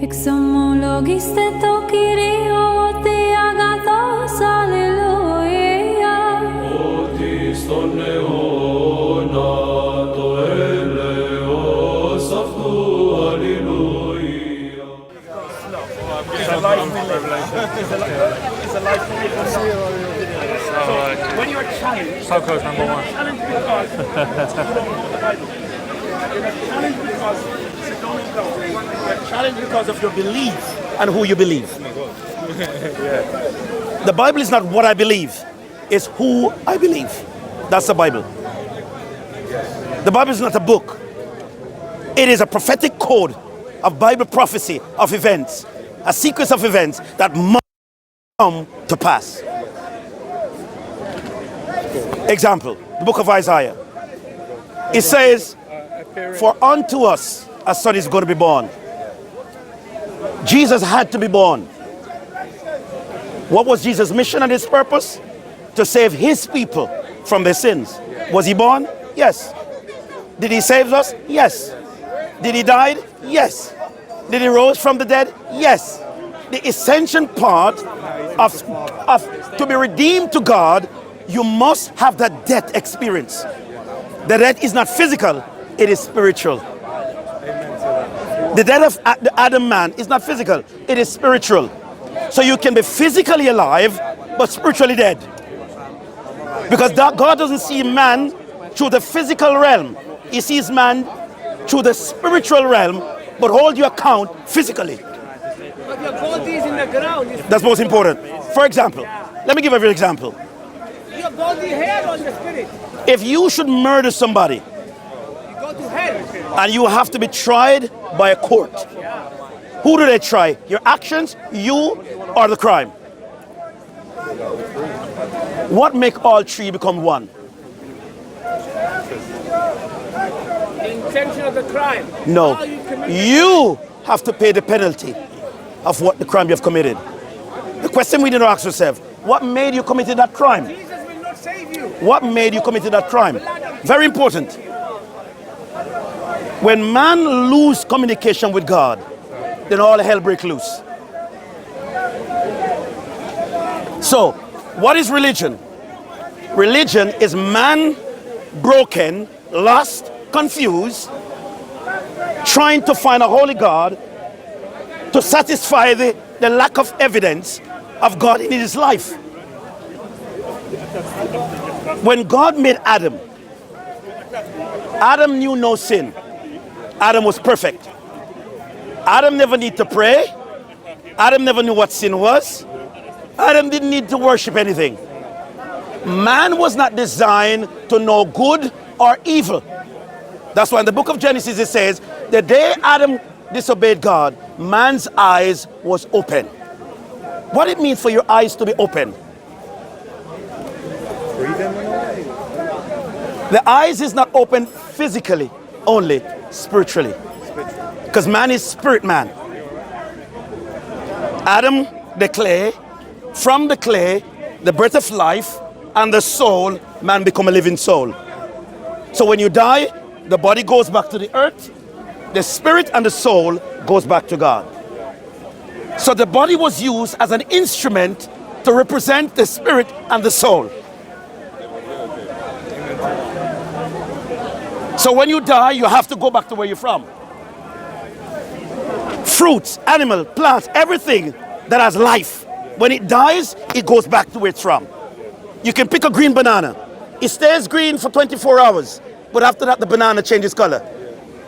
Exomologiste tokirio te agathos alleluia. Otis ton neona to eleos aftu alleluia. It's a life we live. It's a life we live. So when you're a challenged, So close, number one. challenged because you don't know the Bible. You're challenged because you're challenged because of your belief and who you believe. The Bible is not what I believe, it's who I believe. That's the Bible. The Bible is not a book. It is a prophetic code of Bible prophecy of events, a sequence of events that must come to pass. Example, the book of Isaiah. It says, for unto us a son is going to be born. Jesus had to be born. What was Jesus' mission and his purpose? To save his people from their sins. Was he born? Yes. Did he save us? Yes. Did he die? Yes. Did he rose from the dead? Yes. The essential part of to be redeemed to God, you must have that death experience. The death is not physical, it is spiritual. The death of the Adam man is not physical, it is spiritual. So you can be physically alive, but spiritually dead. Because God doesn't see man through the physical realm. He sees man through the spiritual realm, but hold your account physically. But your body is in the ground. That's most important. For example, let me give you an example. Your body here on the spirit. If you should murder somebody, You go to hell. and you have to be tried by a court, who do they try? Your actions, you, or the crime? What make all three become one? The intention of the crime. No. How you commit- You have to pay the penalty of what the crime you have committed. The question we need to ask ourselves, what made you commit that crime? Jesus will not save you. What made you commit that crime? Very important. When man lose communication with God, then all hell break loose. So, what is religion? Religion is man broken, lost, confused, trying to find a holy God to satisfy the lack of evidence of God in his life. When God made Adam, Adam knew no sin. Adam was perfect. Adam never need to pray. Adam never knew what sin was. Adam didn't need to worship anything. Man was not designed to know good or evil. That's why in the book of Genesis it says, the day Adam disobeyed God, man's eyes was open. What it means for your eyes to be open? The eyes is not open physically, only spiritually. Because man is spirit man. Adam, the clay, from the clay, the breath of life, and the soul, man become a living soul. So when you die, the body goes back to the earth, the spirit and the soul goes back to God. So the body was used as an instrument to represent the spirit and the soul. So when you die, you have to go back to where you're from. Fruits, animal, plants, everything that has life, when it dies, it goes back to where it's from. You can pick a green banana. It stays green for 24 hours, but after that, the banana changes color.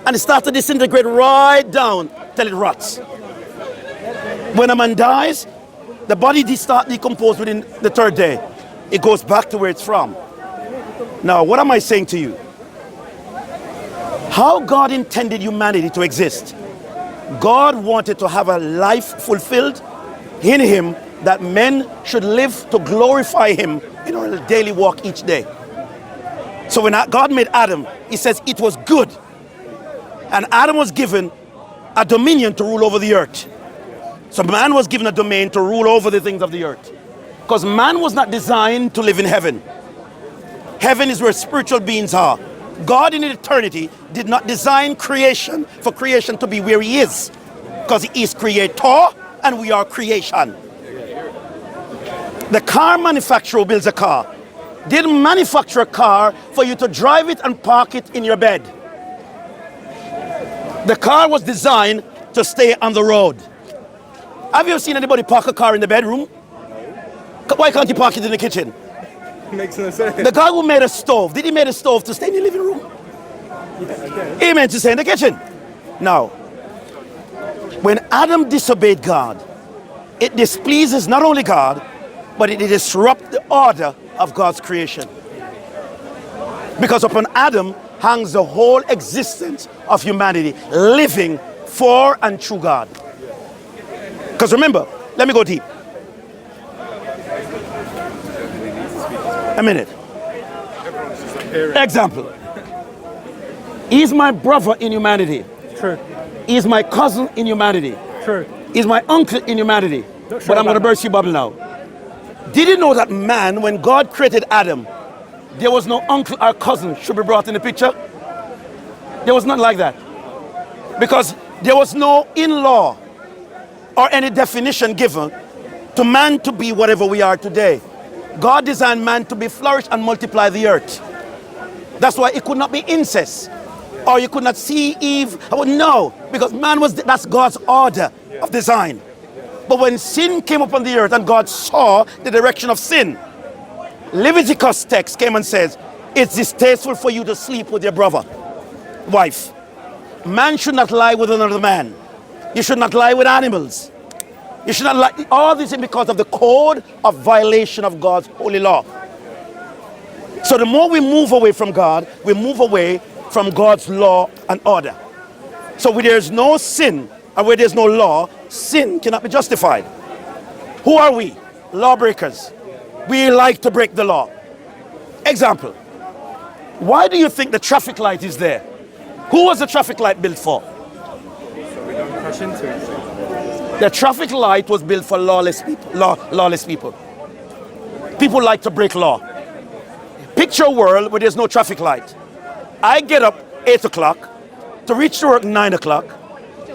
And it starts to disintegrate right down till it rots. When a man dies, the body starts to decompose within the third day. It goes back to where it's from. Now, what am I saying to you? How God intended humanity to exist. God wanted to have a life fulfilled in him that men should live to glorify him in our daily walk each day. So when God made Adam, he says it was good. And Adam was given a dominion to rule over the earth. So man was given a domain to rule over the things of the earth. Because man was not designed to live in heaven. Heaven is where spiritual beings are. God in eternity did not design creation for creation to be where he is. Because he is creator and we are creation. The car manufacturer builds a car. Didn't manufacture a car for you to drive it and park it in your bed. The car was designed to stay on the road. Have you ever seen anybody park a car in the bedroom? Why can't you park it in the kitchen? Makes no sense. The guy who made a stove, did he make a stove to stay in the living room? He meant to stay in the kitchen. Now, when Adam disobeyed God, it displeases not only God, but it disrupts the order of God's creation. Because upon Adam hangs the whole existence of humanity, living for and through God. Because remember, let me go deep. A minute. Example. He's my brother in humanity. True. He's my cousin in humanity. True. He's my uncle in humanity. Not sure But I'm going to about burst your bubble now. Did you know that man, when God created Adam, there was no uncle or cousin should be brought in the picture? There was nothing like that. Because there was no in-law or any definition given to man to be whatever we are today. God designed man to be flourish and multiply the earth. That's why it could not be incest. Or you could not see Eve. Oh, no, because man was, that's God's order of design. But when sin came upon the earth and God saw the direction of sin, Leviticus text came and says, it's distasteful for you to sleep with your brother, wife. Man should not lie with another man. You should not lie with animals. You should not lie. All this is because of the code of violation of God's holy law. So the more we move away from God, we move away from God's law and order. So where there's no sin and where there's no law, sin cannot be justified. Who are we? Lawbreakers. We like to break the law. Example. Why do you think the traffic light is there? Who was the traffic light built for? So we don't crash into it. The traffic light was built for lawless people. Lawless people. People like to break law. Picture a world where there's no traffic light. I get up 8 o'clock to reach to work 9 o'clock,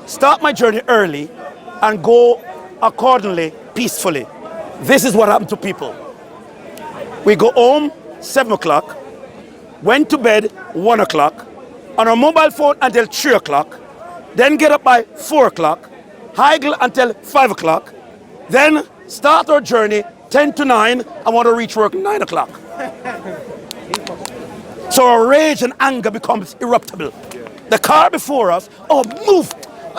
start my journey early, and go accordingly, peacefully. This is what happened to people. We go home 7 o'clock, went to bed 1 o'clock, on our mobile phone until 3 o'clock, then get up by 4 o'clock, haggle until 5 o'clock, then start our journey 10 to 9, and want to reach work 9 o'clock. So our rage and anger becomes eruptible. The car before us, oh, move.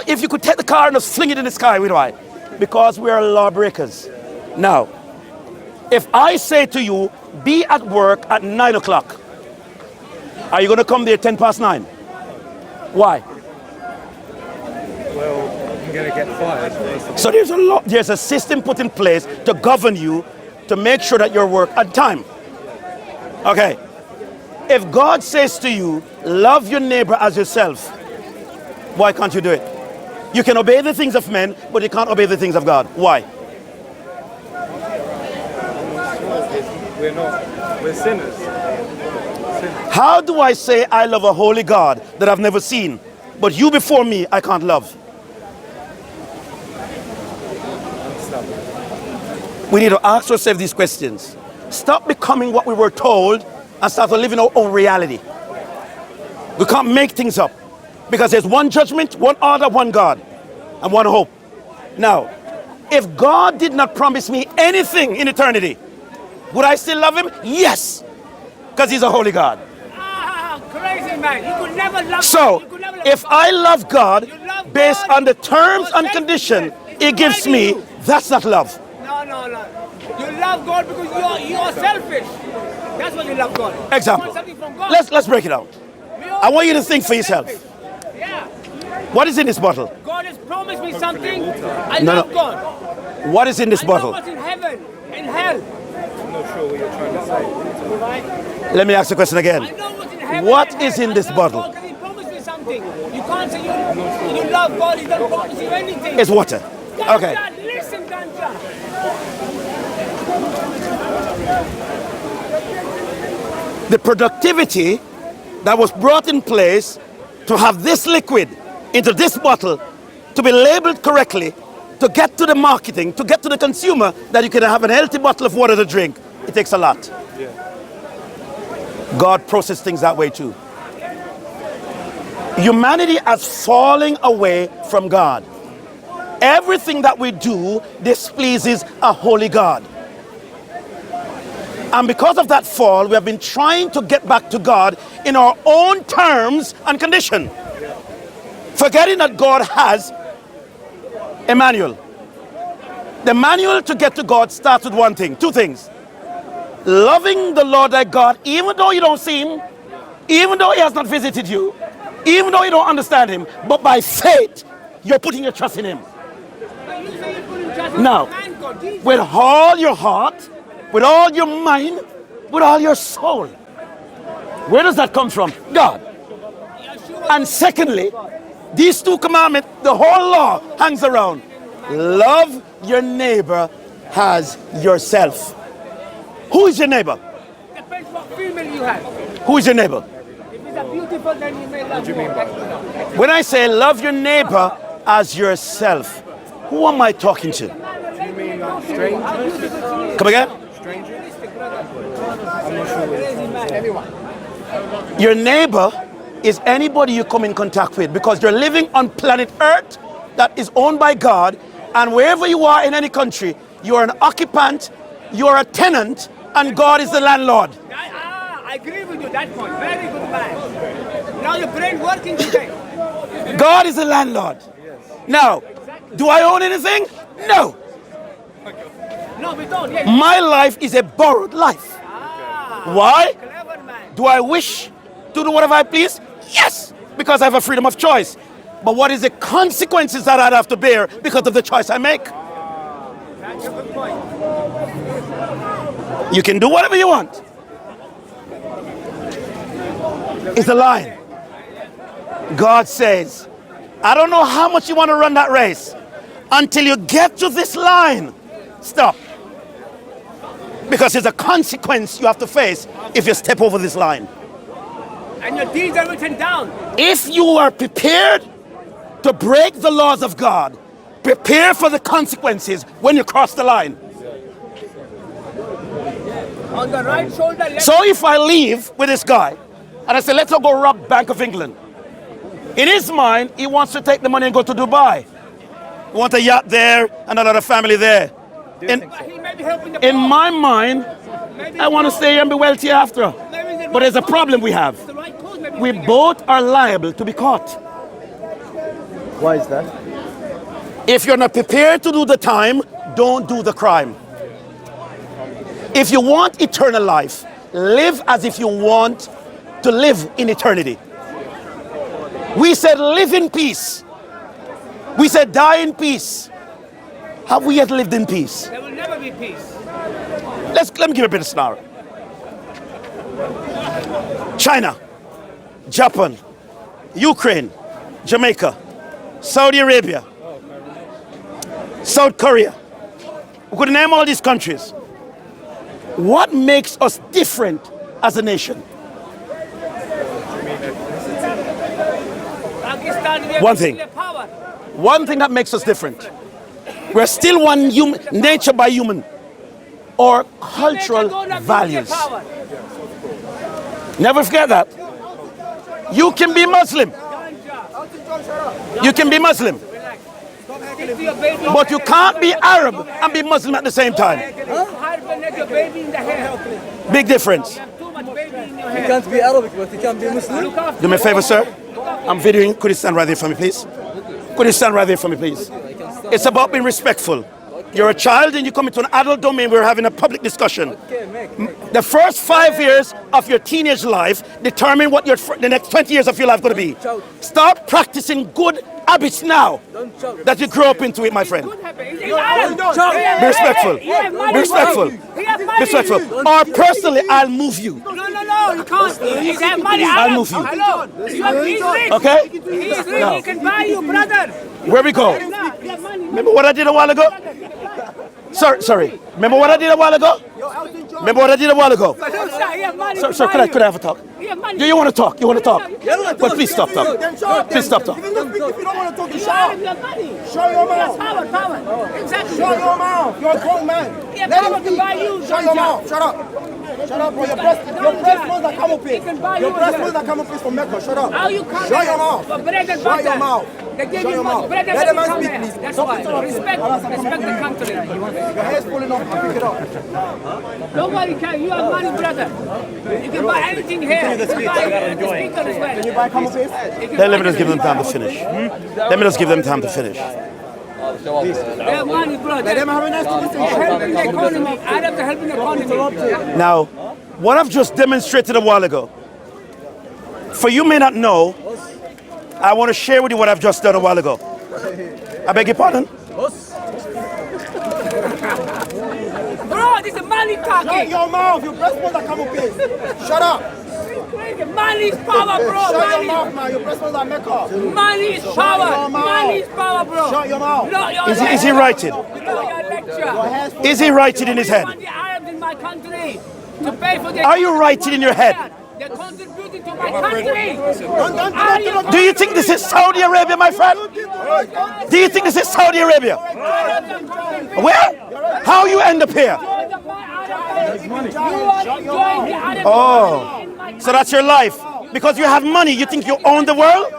If you could take the car and just fling it in the sky, why? Because we are lawbreakers. Now, if I say to you, be at work at 9 o'clock, are you going to come there 10 past 9? Why? Well, I'm going to get fired. So there's a system put in place to govern you, to make sure that you work at time. Okay. If God says to you, love your neighbor as yourself, why can't you do it? You can obey the things of men, but you can't obey the things of God. Why? We're sinners. How do I say I love a holy God that I've never seen, but you before me I can't love? We need to ask ourselves these questions. Stop becoming what we were told and start to live in our own reality. We can't make things up because there's one judgment, one order, one God, and one hope. Now, if God did not promise me anything in eternity, would I still love him? Yes, because he's a holy God. Ah, crazy man. You could never love So, God. You could never love if God. I love God You love based God on the terms for and conditions selfishness. he It's gives driving me, you. that's not love. No. You love God because you're selfish. That's what you love God. Example. You want something from God. Let's break it out. We all I want you to think for yourself. selfish. Yeah. What is in this bottle? God has promised me something. I No, love no. God. What is in this I know bottle? what's in heaven, in hell. I'm not sure what you're trying to say. Right? Let me ask the question I again. know what's in heaven. What and is hell. in this I love bottle? God 'cause he promised me something. You can't say you love God. He doesn't promise you anything. It's water. Ganja, Okay. listen, Ganja. The productivity that was brought in place to have this liquid into this bottle to be labeled correctly, to get to the marketing, to get to the consumer, that you can have an healthy bottle of water to drink. It takes a lot. God processes things that way too. Humanity has fallen away from God. Everything that we do displeases a holy God. And because of that fall, we have been trying to get back to God in our own terms and condition. Forgetting that God has a manual. The manual to get to God starts with one thing, two things. Loving the Lord thy God, even though you don't see him, even though he has not visited you, even though you don't understand him, but by faith, you're putting your trust in him. Now, with all your heart, with all your mind, with all your soul. Where does that come from? God. And secondly, these two commandments, the whole law hangs around. Love your neighbor as yourself. Who is your neighbor? Depends what female you have. Who is your neighbor? If it's a beautiful, then you may love her. When I say love your neighbor as yourself, who am I talking to? Do you mean like strangers? Come again? Strangers? I'm not sure. Anyone. Your neighbor is anybody you come in contact with, because you're living on planet Earth that is owned by God, and wherever you are in any country, you are an occupant, you are a tenant, and God is the landlord. I agree with you, that point. Very good man. Now your brain working today. God is the landlord. Now, do I own anything? No. No, we don't. Yes. My life is a borrowed life. Why? Clever man. Do I wish to do whatever I please? Yes, because I have a freedom of choice. But what is the consequences that I'd have to bear because of the choice I make? That's a good point. You can do whatever you want. It's a line. God says, I don't know how much you want to run that race. Until you get to this line, stop. Because there's a consequence you have to face if you step over this line. And your deeds are written down. If you are prepared to break the laws of God, prepare for the consequences when you cross the line. On the right shoulder, left. So if I leave with this guy, and I say, let's go rob Bank of England. In his mind, he wants to take the money and go to Dubai. He wants a yacht there and another family there. He may be helping the In poor. my mind, I want to stay here and be wealthy after. But there's a problem we have. The right cause, maybe We both are liable to be caught. Why is that? If you're not prepared to do the time, don't do the crime. If you want eternal life, live as if you want to live in eternity. We said live in peace. We said die in peace. Have we yet lived in peace? There will never be peace. Let me give a bit of scenario. China, Japan, Ukraine, Jamaica, Saudi Arabia, South Korea. We could name all these countries. What makes us different as a nation? Pakistan, we are One thing. the power. One thing that makes us different. We're still one human, nature by human, or cultural values. Never forget that. You can be Muslim. You can be Muslim. But you can't be Arab and be Muslim at the same time. Big difference. You can't be Arabic, but you can be Muslim. Do me a favor, sir. I'm videoing. Could you stand right there for me, please? Could you stand right there for me, please? It's about being respectful. You're a child and you come into an adult domain. We're having a public discussion. The first 5 years of your teenage life determine what the next 20 years of your life going to be. Start practicing good habits now that you grow up into it, my friend. Be respectful. Be respectful. Be respectful. Or personally, I'll move you. No, you can't. He's have money. I'll move you. Hello. He's rich. Okay? He's rich. No. He can buy you, brother. Where we go? Remember what I did a while ago? Sorry. Remember what I did a while ago? Remember what I did a while ago? Sir, could I have a talk? Do you want to talk? You want to talk? But please stop talking. Please stop talking. If you don't want to talk, you shut up. Show your mouth. Power. Exactly. Show your mouth. You're a grown man. Yeah, power to buy you. Shut your mouth. Shut up. Shut up, bro. Your breast mills are camel piss. Your breast mills are camel piss from Mecca. Shut up. How you come Shut your mouth. Shut your mouth. Shut your mouth. Let the man speak, please. That's why. Respect the country. Your hair's pulling off. Pick it up. Nobody can. You are money, brother. You can buy anything here. You can buy the speaker as well. Can you buy camel piss? Then let me just give them time to finish. Let me just give them time to finish. They have money, brother. Let them have a nice conversation. Helping the economy. Arabs are helping the economy. Now, what I've just demonstrated a while ago, for you may not know, I want to share with you what I've just done a while ago. I beg your pardon? Bro, this is money talking. Shut your mouth. Your breast mills are camel piss. Shut up. Money is power, bro. Shut your mouth, man. Your breast mills are Mecca. Money is power. Money is power, bro. Shut your mouth. No, Is he writing? Is he writing in his head? The Arabs in my country to pay for their Are you writing in your head? They're contributing to my country. Do you think this is Saudi Arabia, my friend? Do you think this is Saudi Arabia? Where? How you end up here? Oh, so that's your life. Because you have money, you think you own the world?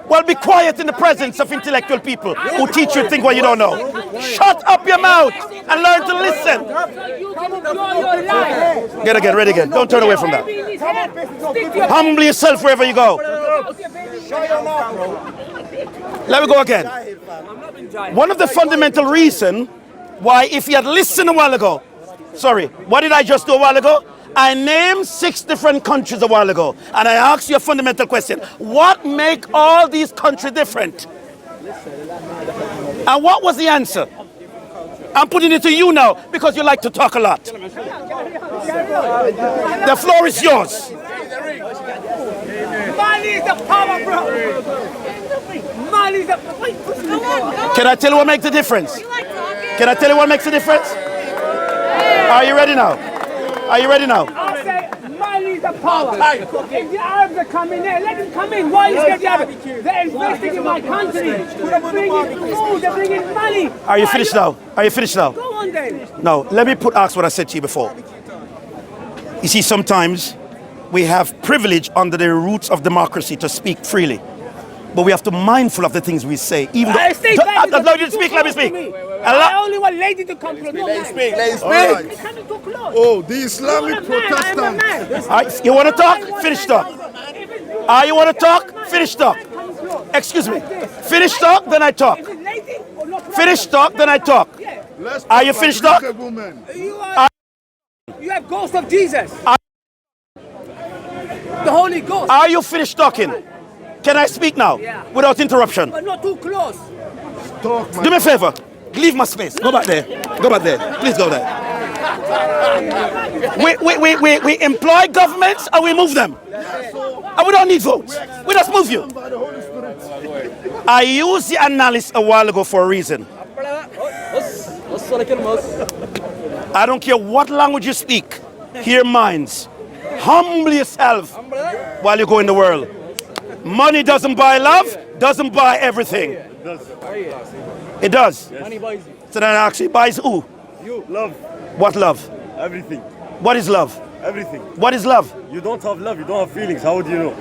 Well, be quiet in the presence of intellectual people who teach you to think what you don't know. Shut up your mouth and learn to listen. Get again, ready again. Don't turn away from that. Humble yourself wherever you go. Let me go again. One of the fundamental reasons why, if you had listened a while ago, sorry, what did I just do a while ago? I named 6 different countries a while ago, and I asked you a fundamental question. What make all these countries different? And what was the answer? I'm putting it to you now, because you like to talk a lot. The floor is yours. Money is the power, bro. Money is the power. Can I tell you what makes the difference? Can I tell you what makes the difference? Are you ready now? Are you ready now? I say money is the power. If the Arabs are coming in, let them come in. Why is the Arabs? They're investing in my country. They're bringing food, they're bringing money. Are you finished now? Are you finished now? Go on then. No, let me ask what I said to you before. You see, sometimes we have privilege under the roots of democracy to speak freely. But we have to be mindful of the things we say. Even though, let me speak, let me speak. I only want lady to come close. Let him speak. Let him They speak. can't too close. Oh, the Islamic Protestants. You want to talk? Finish talk. You want to talk? Finish talk. Excuse me. Finish talk, then I talk. Finish talk, then I talk. Are you finished talk? You have ghost of Jesus. The Holy Ghost. Are you finished talking? Can I speak now? Yeah. Without interruption? But not too close. Talk, man. Do me a favor. Leave my space. Go back there. Go back there. Please go there. We employ governments and we move them. And we don't need votes. We just move you. I used the analysis a while ago for a reason. I don't care what language you speak. Hear minds. Humble yourself while you go in the world. Money doesn't buy love, doesn't buy everything. It does. Money buys you. So then it actually buys who? You. Love. What love? Everything. What is love? Everything. What is love? You don't have love, you don't have feelings. How would you know?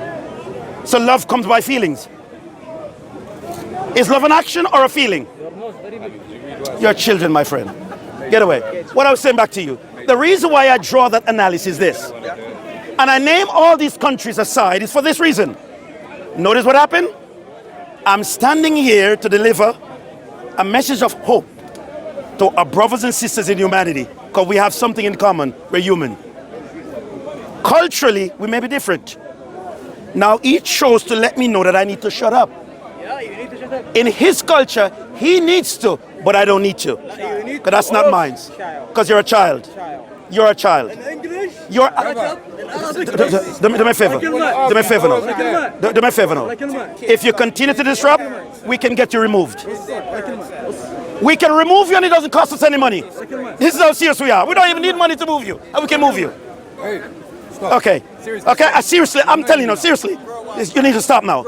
So love comes by feelings. Is love an action or a feeling? You're children, my friend. Get away. What I was saying back to you. The reason why I draw that analysis is this. And I name all these countries aside is for this reason. Notice what happened? I'm standing here to deliver a message of hope to our brothers and sisters in humanity, because we have something in common. We're human. Culturally, we may be different. Now each chose to let me know that I need to shut up. Yeah, you need to shut up. In his culture, he needs to, but I don't need to. Because that's not mine. Because you're a child. You're a child. In English? You're do me a favor. Do me a favor now. Do me a favor now. If you continue to disrupt, we can get you removed. We can remove you and it doesn't cost us any money. This is how serious we are. We don't even need money to move you. And we can move you. Hey, stop. Okay. Seriously. Okay, seriously, I'm telling you now, seriously. You need to stop now.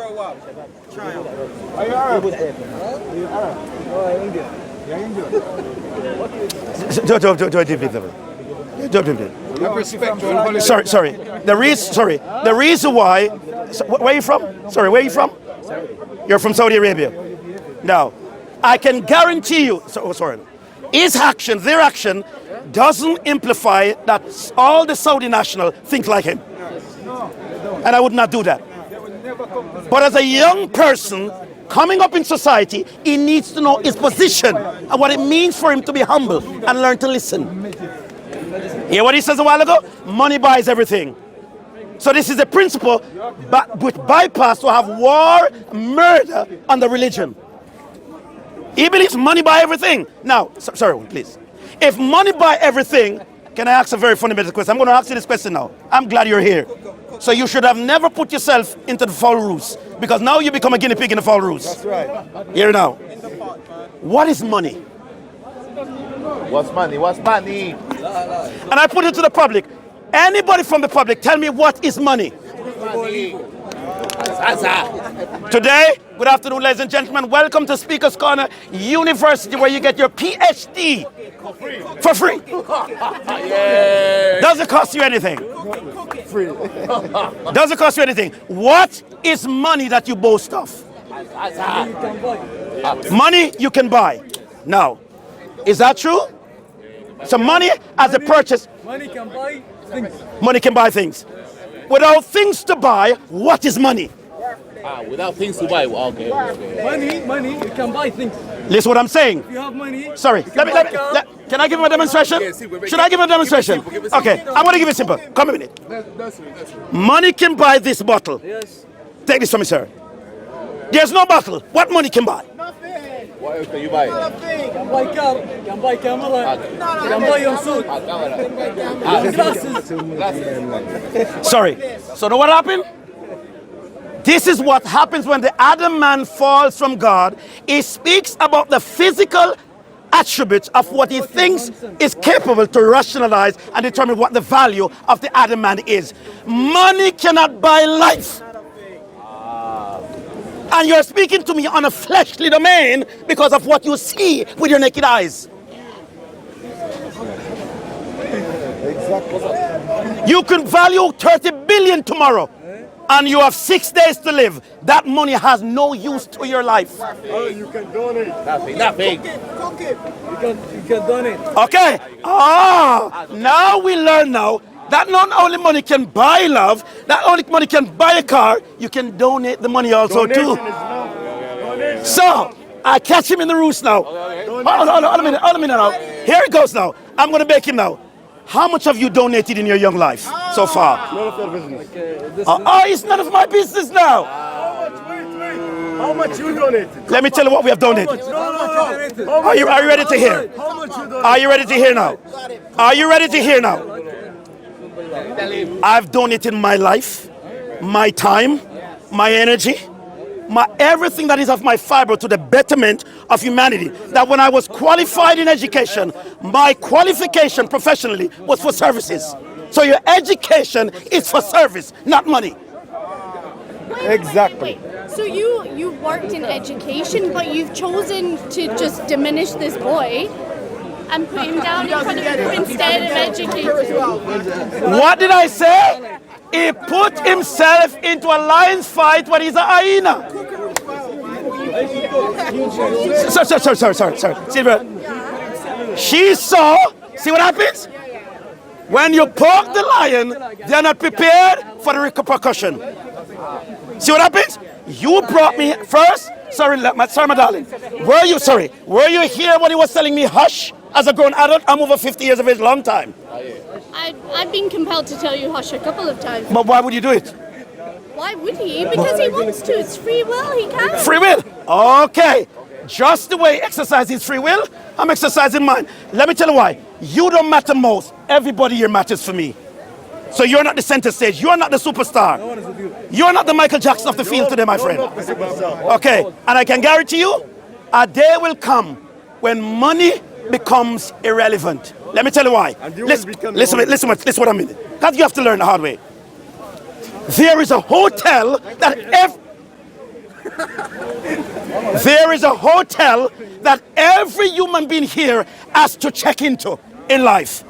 Sorry. The reason why. Where are you from? Sorry, where are you from? You're from Saudi Arabia. Now, I can guarantee you. His action, their action, doesn't imply that all the Saudi national think like him. And I would not do that. But as a young person coming up in society, he needs to know his position and what it means for him to be humble and learn to listen. Hear what he says a while ago? Money buys everything. So this is the principle, but with bypass to have war, murder on the religion. He believes money buy everything. Now, sorry, please. If money buy everything, can I ask a very fundamental question? I'm going to ask you this question now. I'm glad you're here. So you should have never put yourself into the foul rules, because now you become a guinea pig in the foul rules. That's right. Here now. What is money? What's money? What's money? And I put it to the public. Anybody from the public, tell me what is money? Today, good afternoon, ladies and gentlemen. Welcome to Speaker's Corner University, where you get your PhD for free. Does it cost you anything? Free. Does it cost you anything? What is money that you boast of? Money you can buy. Now, is that true? So money as a purchase. Money can buy things. Money can buy things. Without things to buy, what is money? Without things to buy. Okay. Money, you can buy things. Listen what I'm saying. If you have money. Sorry, can I give him a demonstration? Should I give him a demonstration? Okay, I'm going to give it simple. Come a minute. Money can buy this bottle. Yes. Take this from me, sir. There's no bottle. What money can buy? What else can you buy? You can buy car, you can buy camera, you can buy your suit, glasses. Sorry. So know what happened? This is what happens when the Adam man falls from God. He speaks about the physical attributes of what he thinks is capable to rationalize and determine what the value of the Adam man is. Money cannot buy life. And you're speaking to me on a fleshly domain because of what you see with your naked eyes. Exactly. You can value 30 billion tomorrow, and you have 6 days to live. That money has no use to your life. Oh, you can donate. Nothing. You can donate. Okay. Now we learn now that not only money can buy love, not only money can buy a car, you can donate the money also too. So, I catch him in the roost now. Hold a minute now. Here it goes now. I'm going to bake him now. How much have you donated in your young life so far? None of your business. It's none of my business now. How much you donated? Let me tell you what we have donated. Are you ready to hear? How much you donated? Are you ready to hear now? Are you ready to hear now? I've donated my life, my time, my energy, my everything that is of my fiber to the betterment of humanity. That when I was qualified in education, my qualification professionally was for services. So your education is for service, not money. Exactly. Wait. So you worked in education, but you've chosen to just diminish this boy and put him down in front of you instead of educating. What did I say? He put himself into a lion's fight when he's a hyena. Sorry. Silver. She saw, see what happens? When you poke the lion, they are not prepared for the repercussion. See what happens? You brought me first. Sorry, my darling. Were you here when he was telling me hush? As a grown adult, I'm over 50 years of age, long time. I've been compelled to tell you hush a couple of times. But why would you do it? Why would he? Because he wants to. It's free will. He can. Free will. Okay. Just the way he exercises free will, I'm exercising mine. Let me tell you why. You don't matter most. Everybody here matters for me. So you're not the center stage. You're not the superstar. You're not the Michael Jackson of the field today, my friend. Okay. And I can guarantee you, a day will come when money becomes irrelevant. Let me tell you why. Listen what I mean. Because you have to learn the hard way. There is a hotel that every human being here has to check into in life.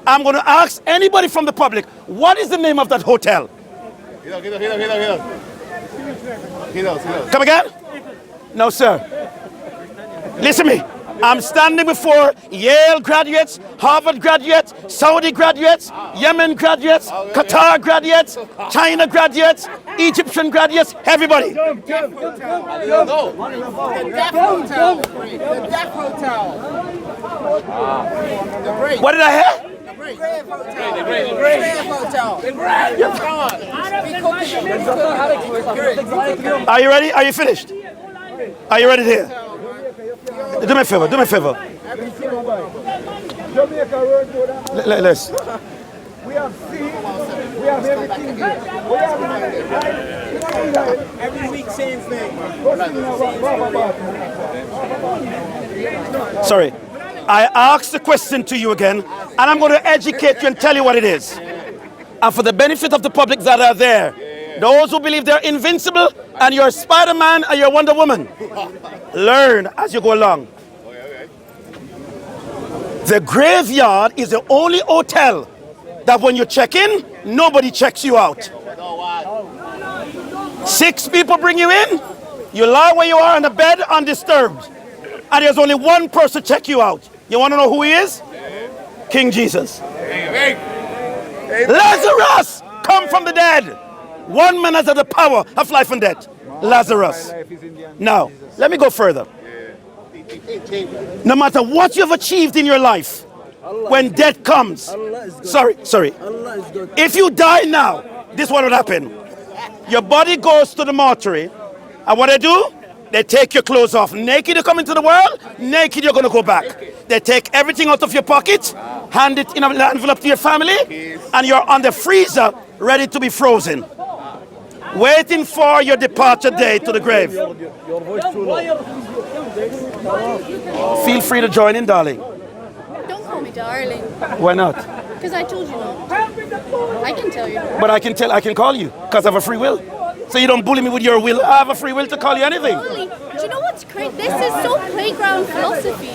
I'm going to ask anybody from the public, what is the name of that hotel? Come again? No, sir. Listen to me. I'm standing before Yale graduates, Harvard graduates, Saudi graduates, Yemen graduates, Qatar graduates, China graduates, Egyptian graduates, everybody. The Death Hotel. What did I hear? Are you ready? Are you finished? Are you ready here? Do me a favor, do me a favor. Let's. We have seen, we have everything. We have every week same thing. Sorry. I asked the question to you again, and I'm going to educate you and tell you what it is. And for the benefit of the public that are there, those who believe they're invincible and you're Spider-Man and you're Wonder Woman, learn as you go along. The graveyard is the only hotel that when you check in, nobody checks you out. 6 people bring you in, you lie where you are on the bed undisturbed, and there's only one person check you out. You want to know who he is? King Jesus. Lazarus, come from the dead. One man has the power of life and death. Lazarus. Now, let me go further. No matter what you've achieved in your life, when death comes, sorry. If you die now, this is what would happen. Your body goes to the mortuary, and what they do? They take your clothes off. Naked you come into the world, naked you're going to go back. They take everything out of your pocket, hand it in an envelope to your family, and you're on the freezer, ready to be frozen. Waiting for your departure day to the grave. Feel free to join in, darling. Don't call me darling. Why not? Because I told you not. I can tell you. But I can call you, because I have a free will. So you don't bully me with your will. I have a free will to call you anything. Bully. Do you know what's crazy? This is so playground philosophy.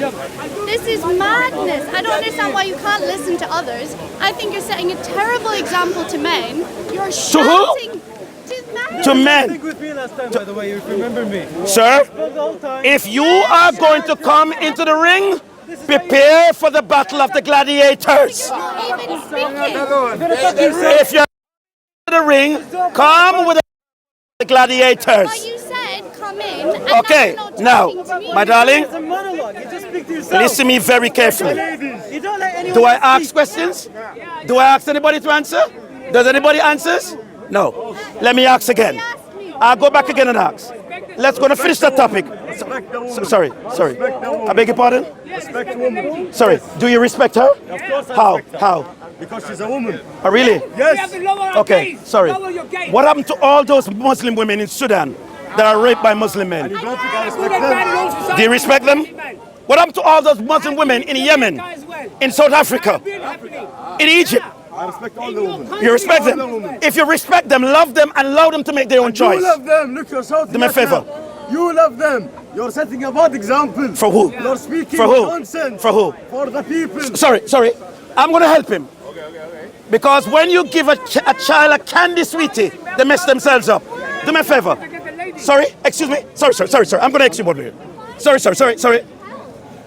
This is madness. I don't understand why you can't listen to others. I think you're setting a terrible example to men. You're shouting to men. Stick with me last time, by the way, if you remember me. Sir, if you are going to come into the ring, prepare for the battle of the gladiators. even speaking. If you're in the ring, come with the gladiators. But you said come in. And Okay, now, my darling, It's a monologue. You just speak to yourself. listen to me very carefully. You don't let anyone Do I else ask speak. questions? Do I ask anybody to answer? Does anybody answers? No. Let me ask again. I'll go back again and ask. Let's go to finish that topic. Sorry. I beg your pardon? Respect woman. Sorry. Do you respect her? Of course I How? respect her. How? Because she's a woman. Oh, really? Yes. Okay, sorry. What happened to all those Muslim women in Sudan that are raped by Muslim men? You don't think I respect them? Do you respect them? What happened to all those Muslim women in Yemen, in South Africa, in Egypt? I respect all the women. You respect them. If you respect them, love them, and allow them to make their own choice. You love them. Look, you're shouting. Do me a at favor. them. You love them. You're setting a bad example. For who? You're speaking For who? nonsense. For who? For the people. Sorry. I'm going to help him. Because when you give a child a candy sweetie, they mess themselves up. Do me a favor. Sorry, excuse me. Sorry. I'm going to exit over here. Sorry.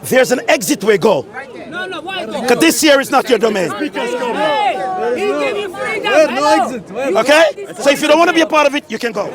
There's an exit way, go. No, why go? Because this here is not your domain. Hey, he gave you freedom. No exit. Okay? So if you don't want to be a part of it, you can go.